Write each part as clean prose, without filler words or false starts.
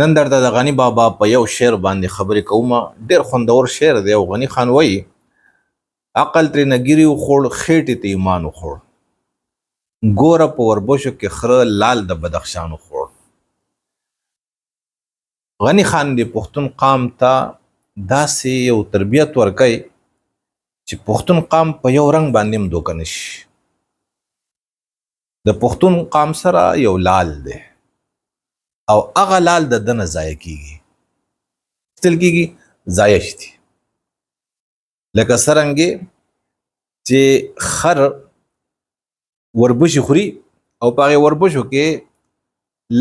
نن درته د غني بابا په یو شعر باندې خبرې کوم. ډېر خوندور شعر دی او غني خان وایي عقل ترې نګیري وخوړ خېټې ته ایمان وخوړ، ګوره په وربشو کې خره لال د بدخشان وخوړ. غني خان د پښتون قام ته داسې یو تربیت ورکوي چې پښتون قام په یو رنګ باندې هم دوکه نشي. د پښتون قام سره یو لال دی او هغه لال د ده نه ضایع کیږي، ستل کیږي، ضایع شي. لکه څرنګې چې خر وربشي خوري او په هغې وربشو کې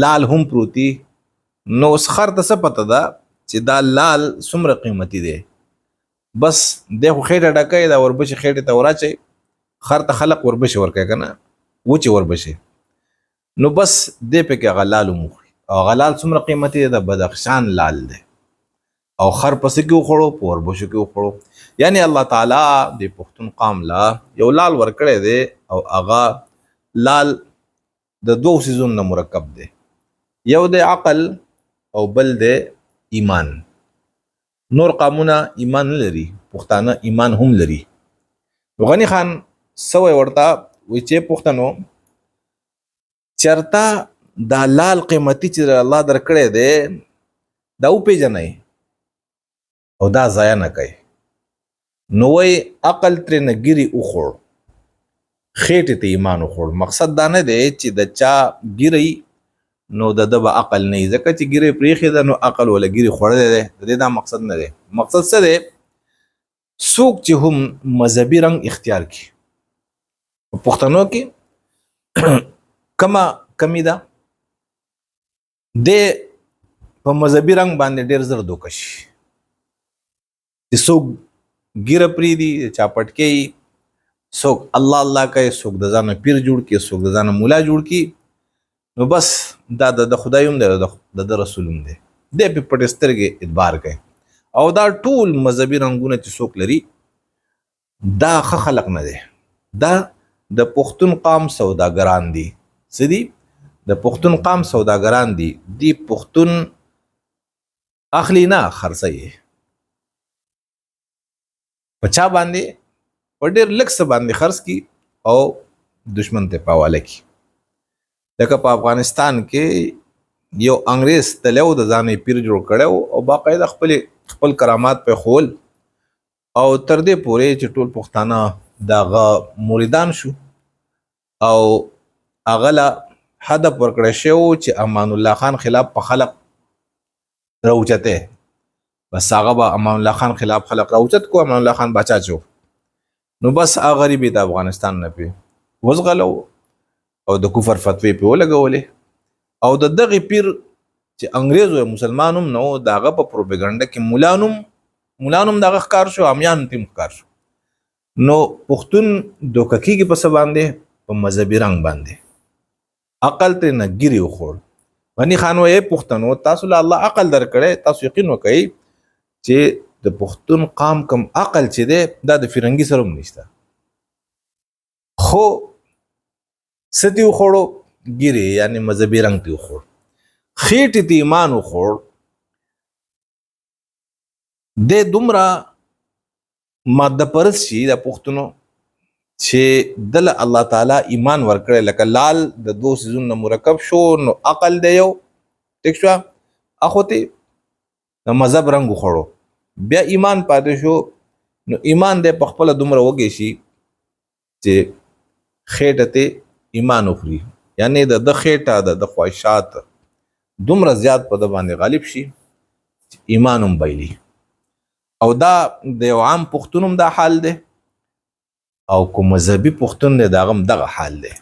لال هم پروتي، نو اوس خر ته څه پته ده چې دا لال څومره قیمتي دی. بس دی خو خېټه ډکوي، دا وربشي خېټې ته وراچوي. خر ته خلق وربشي ورکوي که نه، وچې وربشي، نو بس دی پکې هغه لال هم وخوري. او هغه لال څومره قیمتي دی؟ د بدخشان لال دی او خر په څه کې وخوړو؟ په وربشو کې وخوړو. یعنی الله تعالی د پښتون قام لا یو لال ورکړی دی او هغه لال د دوو څیزونو نه مرکب دی، یو دی عقل او بل دی ایمان. نور قامونه ایمان نه لري، پښتانه ایمان هم لري. غني خان سوی ورته وی چې پښتنو چرته دا لال قیمتي چې الله درکړی دی دا وپېژنئ او دا ضایع نه کوي. نو وی عقل ترې نه ګیري وخوړ خېټې ته ایمان وخوړ. مقصد دا نه دی چې د چا ګیرئ نو د ده به عقل نه وي، ځکه چې ګیرې پرېښې ده نو عقل وله ګیرې خوړلی دی. د دې دا مقصد نه دی. مقصد څه دی؟ څوک چې هم مذهبي رنګ اختیار کړي، په پښتنو کې کمه کمی ده، دی په مذهبي رنګ باندې ډېر زر دوکه شي. چې څوک ګیره پرېږدي، چا پټکې وي، څوک الله الله کوي، څوک د ځانه پیر جوړ کړي، څوک د ځانه مولا جوړ کړي، نو بس دا د خدای هم دی، د ده رسول هم دی. دی پې پټې سترګې اعتبار کوي. او دا ټول مذهبي رنګونه چې څوک لري دا ښه خلق نه دی. دا د پښتون قام سوداګران دي. څه دي؟ د پښتون قام سوداګران دي. دی پښتون اخلي نه، خرڅوي. په چا باندې؟ په ډېر لږ څه باندې خرڅ کړي او دشمن ته په حواله کړي. لکه په افغانستان کې یو انګریز تللی و، د ځان یې پیر جوړ کړی و او باقاعده خپل کرامات پې ښول او تر دې پورې چې ټول پښتانه د هغه مریدان شو او هغه له هدف ورکړی شوی و چې امان الله خان خلاف په خلق راوچتی. بس هغه به امان الله خان خلاف خلق راوچت کو، امان الله خان باچا چو، نو بس هغه غریبې د افغانستان نه پې وزغلو او د کفر فتوی پې ولګولې. او د دغې پیر چې انګریز و مسلمان هم نه و، د هغه په پروپیګنډه کې مولان هم د هغه ښکار شو، امیان هم ښکار شو. نو پښتون دوکه کېږي په څه باندې؟ په مذهبي رنګ باندې. عقل ترې نه ګیري وخوړ. غني خان وایي پښتنو تاسو له الله عقل درکړی، تاسو یقین وکئ چې د پښتون قام کم عقل چې دی دا د فرنګي سره هم نشته. خو څه ته وخوړو؟ ګیرې، یعنې مذهبي رنګ ته وخوړ، خېټې ته ایمان وخوړ. دی دومره ماده پرست شي د پښتنو چې دله الله تعالی ایمان ورکړی. لکه لال د دوو څیزونو نه مرکب شو، نو عقل دی یو، ټیک شوه، اخو ته د مذهب رنګ وخوړو، بیا ایمان پاتې شو. نو ایمان دی په خپله دومره وږی شي چې خېټه ته ایمان وخوري، یعنې د ده خېټه د ده خواهشات دومره زیات په ده باندې غالب شي چې ایمان هم بایلي. او دا د یو عام پښتون هم دا حال دی او که مذهبي پښتون دی د هغه هم دغه حال دی.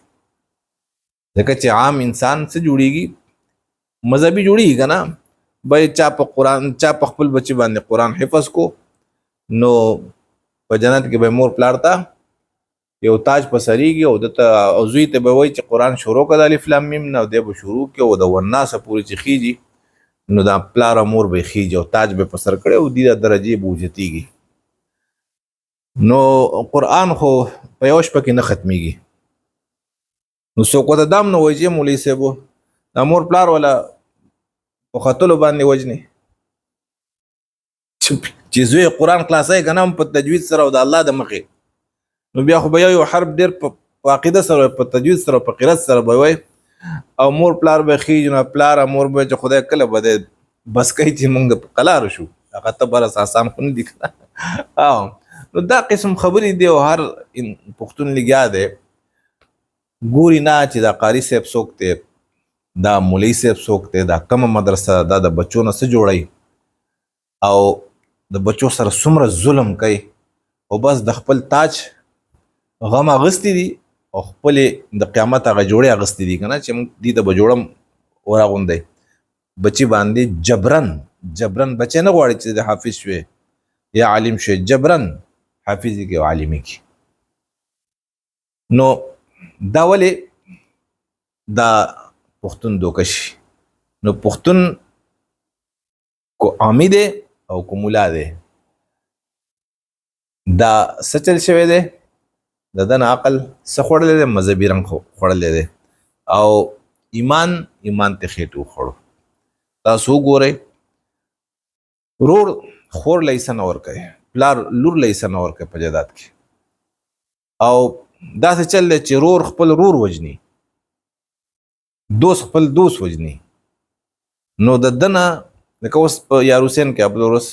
ځکه چې عام انسان څه جوړیږي؟ مذهبي جوړیږي که نه؟ بای چا په خپل بچي باندې قرآن حفظ کو، نو په جنت کې به مور پلار ته یو تاج په سریږي او دته او زوی ته به وایي چې قرآن شروع کړه د الف لام میم نه، او دی به شروع کړي او د والناسه پورې چې خیږي نو دا پلار او مور به خیږي او تاج به په سر کړی او دې درجې به اوچتېږي. نو قرآن خو په یوه شپه کې نه ختمیږي. نو څوک ورته دا هم نه وایي چې مولوي صاحب دا مور پلار والا په قتلو باندې وجني چې زوی قرآن خلاصوي که نه هم په تجوید سره او د الله د مخې نو بیا خو به یو حرف ډېر په عقیده سره په تجوید سره په قرت سره به وایي او مور پلار به خیږي نو پلار مور به چې خدای کله به دی بس کوي چې موږ په قلارو شو هغه ته بر اساسام خو نه دي کنه نو دا قسم خبرې دی او هر پښتون لګیا دی ګوري نه چې دا قاري صاحب څوک دی دا مولوي صاحب څوک دی دا کومه مدرسه دا د بچو نه څه جوړوي او د بچو سره څومره ظلم کوي او بس د خپل تاج غم اغستی دي او خپل د قیامت هغه جوړې اغستی دي کنه چې موږ دې ته به جوړم وراغوندی بچی باندې جبرن بچی نه غواړي چې د حافظ شوی یا عالم شوی جبرن حافظي کې او عالمي کې نو دا ولې دا پښتون دوکشي نو پښتون کو عامی دی او کو مولا دی دا سچل شوی دی د دن عقل څه خوړلی دی مذهبي رنګ خوړلی دی او ایمان ته خېټو خوړو تاسو وګورئ ورور خور لیسه نه ورکوي پلار لور لیسه نه ورکوي په جایداد کې او داسې چل دی چې رور خپل رور وجني دوست خپل دوست وجني نو د دنه لکه اوس په یار حسین کې عبدالرس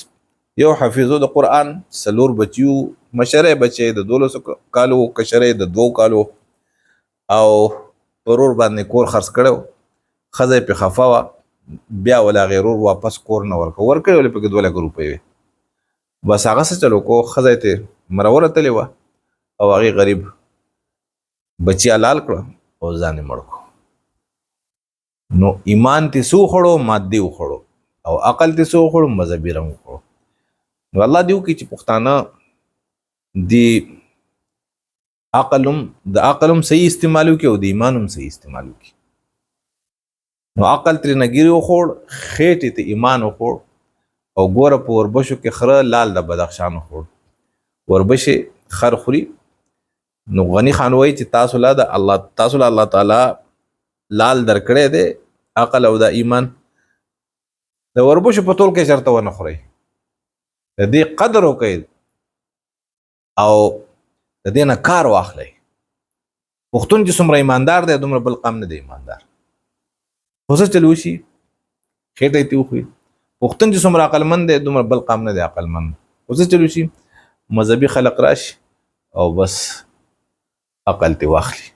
یو حافظو د قرآن سلور بچیو مشره بچی د 12 کالو کشره د 2 کالو او پرور باندې کور خرڅ کړو خزه په خفا وا بیا ولا غیرور واپس کور نه ورکړ ولې په 2 لک روپۍ بس هغه څه چلو کو خزه ته مرور تلې و او هغه غریب بچی حلال کړ او ځان مړ کو نو ایمان تی سو خړو مادي وخړو او عقل تی سو خړو مذهبي رنګ خړو نو الله دیو کی چې پښتانه دی عقلم صحیح استعمالو کې او د ایمانم صحیح استعمالو کې نو عقل تر نګيري وخوړ خېټه ته ایمان وخوړ او ګوره په وربشو کې خره لال د بدخشان وخوړ وربشه خر خوري نو غنی خان وای چې تاسو لا د الله تعالی لال درکړې ده عقل او د ایمان د وربشو په تول کې شرط ونه خوري د دې قدر وکړي او د دې نه کار واخلي پښتون چې څومره ایماندار دی دومره بل قوم نه دی ایماندار اوس چلو شي خېټه تی وخی پښتون چې څومره عقلمند دی دومره بل قوم نه دی عقلمند اوس چلو شي مذهبي خلق راشي او بس عقل تی واخلي